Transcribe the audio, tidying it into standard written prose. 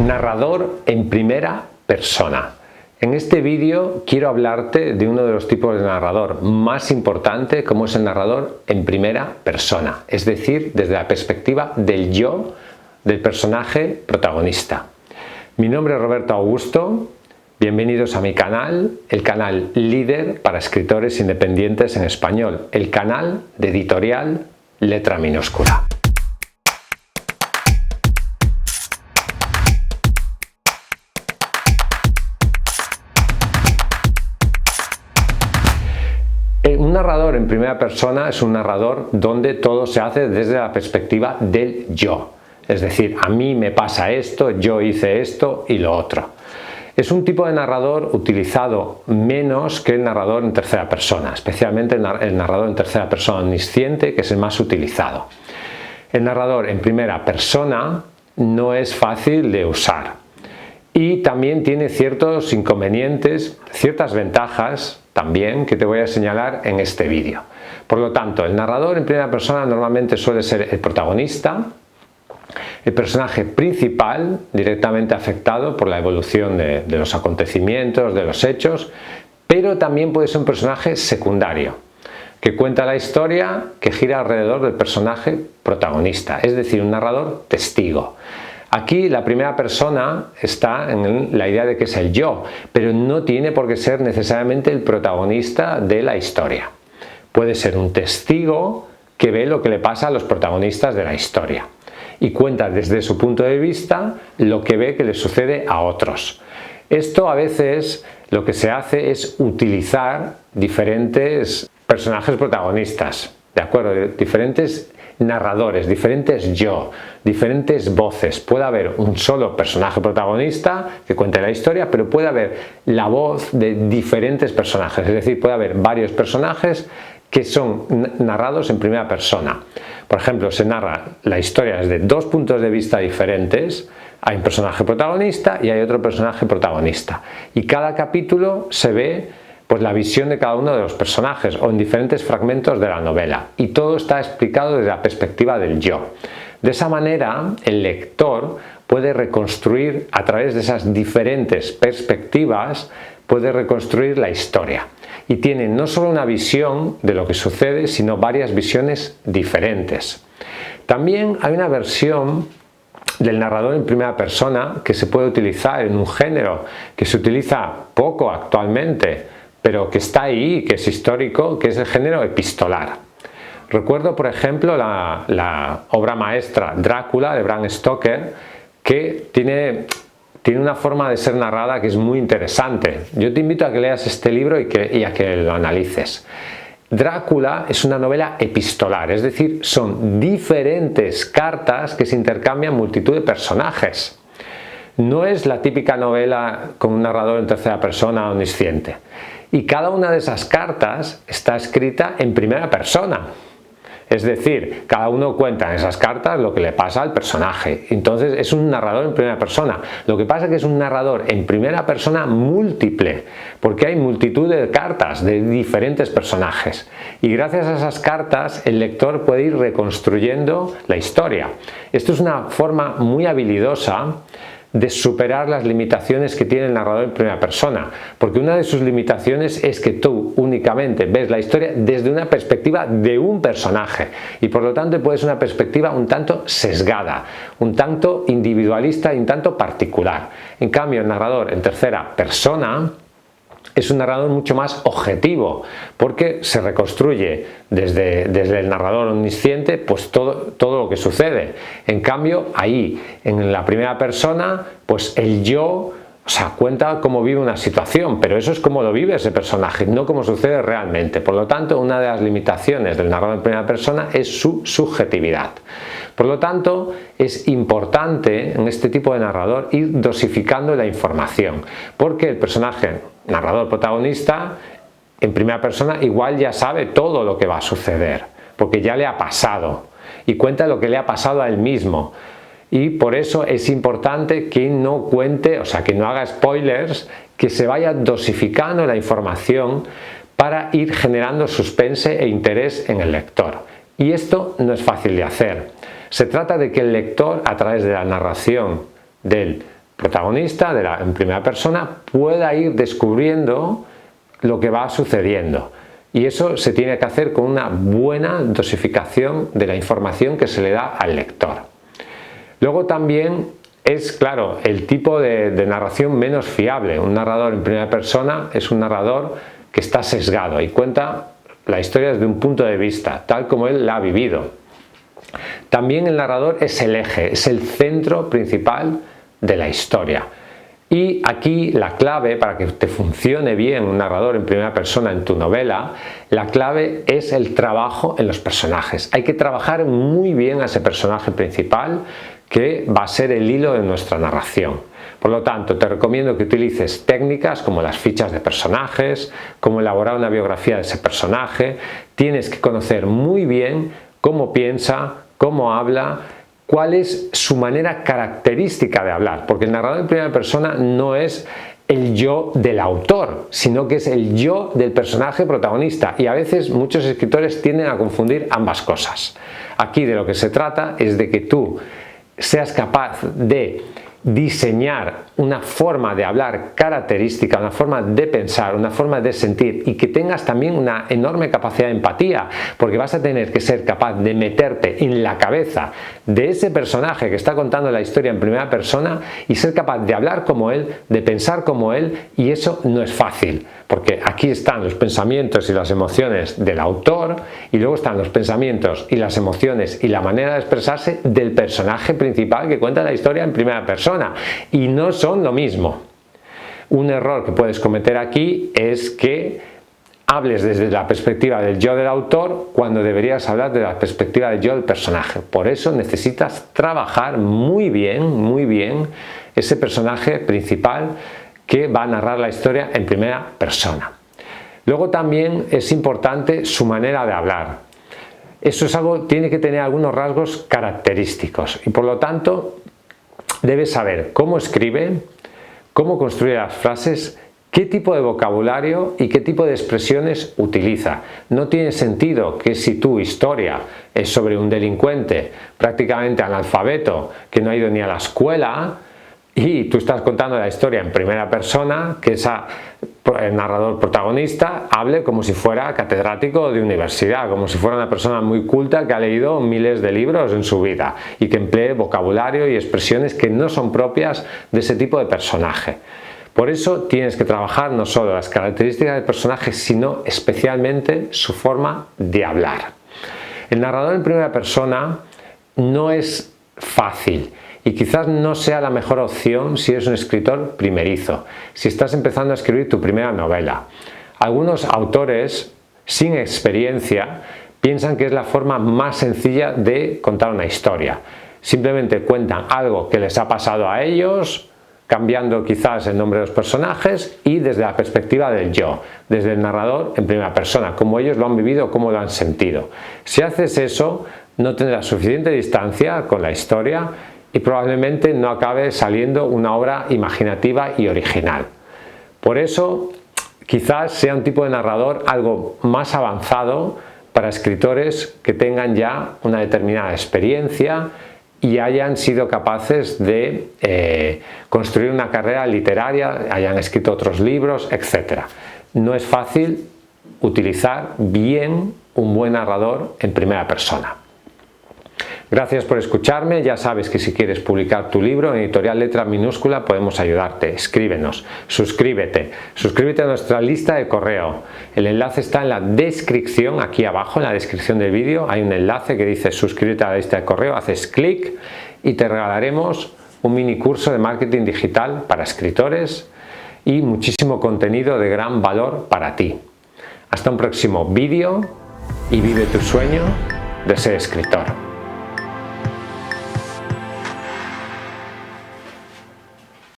Narrador en primera persona. En este vídeo quiero hablarte de uno de los tipos de narrador más importante, como es el narrador en primera persona, es decir, desde la perspectiva del yo del personaje protagonista. Mi nombre es Roberto Augusto, bienvenidos a mi canal, el canal líder para escritores independientes en español, el canal de Editorial Letra Minúscula. Un narrador en primera persona es un narrador donde todo se hace desde la perspectiva del yo. Es decir, a mí me pasa esto, yo hice esto y lo otro. Es un tipo de narrador utilizado menos que el narrador en tercera persona, especialmente el narrador en tercera persona omnisciente, que es el más utilizado. El narrador en primera persona no es fácil de usar y también tiene ciertos inconvenientes, ciertas ventajas también que te voy a señalar en este vídeo. Por lo tanto, el narrador en primera persona normalmente suele ser el protagonista, el personaje principal directamente afectado por la evolución de los acontecimientos, de los hechos, pero también puede ser un personaje secundario que cuenta la historia que gira alrededor del personaje protagonista, es decir, un narrador testigo. Aquí la primera persona está en la idea de que es el yo, pero no tiene por qué ser necesariamente el protagonista de la historia. Puede ser un testigo que ve lo que le pasa a los protagonistas de la historia y cuenta desde su punto de vista lo que ve que le sucede a otros. Esto a veces lo que se hace es utilizar diferentes personajes protagonistas, ¿de acuerdo? Diferentes narradores, diferentes yo, diferentes voces. Puede haber un solo personaje protagonista que cuente la historia, pero puede haber la voz de diferentes personajes, es decir, puede haber varios personajes que son narrados en primera persona. Por ejemplo, se narra la historia desde dos puntos de vista diferentes. Hay un personaje protagonista y hay otro personaje protagonista. Y cada capítulo se ve pues la visión de cada uno de los personajes o en diferentes fragmentos de la novela, y todo está explicado desde la perspectiva del yo. De esa manera el lector puede reconstruir a través de esas diferentes perspectivas, puede reconstruir la historia y tiene no solo una visión de lo que sucede, sino varias visiones diferentes. También hay una versión del narrador en primera persona que se puede utilizar en un género que se utiliza poco actualmente, pero que está ahí, que es histórico, que es el género epistolar. Recuerdo, por ejemplo, la obra maestra Drácula de Bram Stoker, que tiene una forma de ser narrada que es muy interesante. Yo te invito a que leas este libro y a que lo analices. Drácula es una novela epistolar, es decir, son diferentes cartas que se intercambian multitud de personajes. No es la típica novela con un narrador en tercera persona omnisciente. Y cada una de esas cartas está escrita en primera persona. Es decir, cada uno cuenta en esas cartas lo que le pasa al personaje. Entonces es un narrador en primera persona. Lo que pasa es que es un narrador en primera persona múltiple, porque hay multitud de cartas de diferentes personajes. Y gracias a esas cartas el lector puede ir reconstruyendo la historia. Esto es una forma muy habilidosa de superar las limitaciones que tiene el narrador en primera persona, porque una de sus limitaciones es que tú únicamente ves la historia desde una perspectiva de un personaje y por lo tanto puede ser una perspectiva un tanto sesgada, un tanto individualista y un tanto particular. En cambio, el narrador en tercera persona es un narrador mucho más objetivo, porque se reconstruye desde el narrador omnisciente pues todo lo que sucede. En cambio, ahí, en la primera persona, pues el yo, cuenta cómo vive una situación, pero eso es cómo lo vive ese personaje, no cómo sucede realmente. Por lo tanto, una de las limitaciones del narrador en primera persona es su subjetividad. Por lo tanto, es importante en este tipo de narrador ir dosificando la información, porque el personaje narrador protagonista en primera persona igual ya sabe todo lo que va a suceder, porque ya le ha pasado y cuenta lo que le ha pasado a él mismo. Y por eso es importante que no cuente, que no haga spoilers, que se vaya dosificando la información para ir generando suspense e interés en el lector. Y esto no es fácil de hacer. Se trata de que el lector, a través de la narración del protagonista en primera persona pueda ir descubriendo lo que va sucediendo. Y eso se tiene que hacer con una buena dosificación de la información que se le da al lector. Luego también es, claro, el tipo de narración menos fiable. Un narrador en primera persona es un narrador que está sesgado y cuenta la historia desde un punto de vista, tal como él la ha vivido. También el narrador es el eje, es el centro principal de la historia. Y aquí la clave para que te funcione bien un narrador en primera persona en tu novela, la clave es el trabajo en los personajes. Hay que trabajar muy bien a ese personaje principal que va a ser el hilo de nuestra narración. Por lo tanto, te recomiendo que utilices técnicas como las fichas de personajes, como elaborar una biografía de ese personaje. Tienes que conocer muy bien cómo piensa, cómo habla, cuál es su manera característica de hablar, porque el narrador en primera persona no es el yo del autor, sino que es el yo del personaje protagonista, y a veces muchos escritores tienden a confundir ambas cosas. Aquí de lo que se trata es de que tú seas capaz de diseñar una forma de hablar característica, una forma de pensar, una forma de sentir, y que tengas también una enorme capacidad de empatía, porque vas a tener que ser capaz de meterte en la cabeza de ese personaje que está contando la historia en primera persona y ser capaz de hablar como él, de pensar como él, y eso no es fácil, porque aquí están los pensamientos y las emociones del autor y luego están los pensamientos y las emociones y la manera de expresarse del personaje principal que cuenta la historia en primera persona, y no son lo mismo. Un error que puedes cometer aquí es que hables desde la perspectiva del yo del autor cuando deberías hablar de la perspectiva del yo del personaje. Por eso necesitas trabajar muy bien ese personaje principal que va a narrar la historia en primera persona. Luego también es importante su manera de hablar. Eso es algo, tiene que tener algunos rasgos característicos y por lo tanto debes saber cómo escribe, cómo construye las frases, qué tipo de vocabulario y qué tipo de expresiones utiliza. No tiene sentido que si tu historia es sobre un delincuente prácticamente analfabeto que no ha ido ni a la escuela y tú estás contando la historia en primera persona, que el narrador protagonista hable como si fuera catedrático de universidad, como si fuera una persona muy culta que ha leído miles de libros en su vida y que emplee vocabulario y expresiones que no son propias de ese tipo de personaje. Por eso tienes que trabajar no solo las características del personaje, sino especialmente su forma de hablar. El narrador en primera persona no es fácil y quizás no sea la mejor opción si eres un escritor primerizo, si estás empezando a escribir tu primera novela. Algunos autores sin experiencia piensan que es la forma más sencilla de contar una historia. Simplemente cuentan algo que les ha pasado a ellos, cambiando quizás el nombre de los personajes y desde la perspectiva del yo, desde el narrador en primera persona, como ellos lo han vivido, cómo lo han sentido. Si haces eso, no tendrás suficiente distancia con la historia y probablemente no acabe saliendo una obra imaginativa y original. Por eso, quizás sea un tipo de narrador algo más avanzado para escritores que tengan ya una determinada experiencia y hayan sido capaces de construir una carrera literaria, hayan escrito otros libros, etc. No es fácil utilizar bien un buen narrador en primera persona. Gracias por escucharme. Ya sabes que si quieres publicar tu libro en Editorial Letra Minúscula podemos ayudarte. Escríbenos, suscríbete a nuestra lista de correo. El enlace está en la descripción, aquí abajo en la descripción del vídeo hay un enlace que dice suscríbete a la lista de correo, haces clic y te regalaremos un mini curso de marketing digital para escritores y muchísimo contenido de gran valor para ti. Hasta un próximo vídeo y vive tu sueño de ser escritor.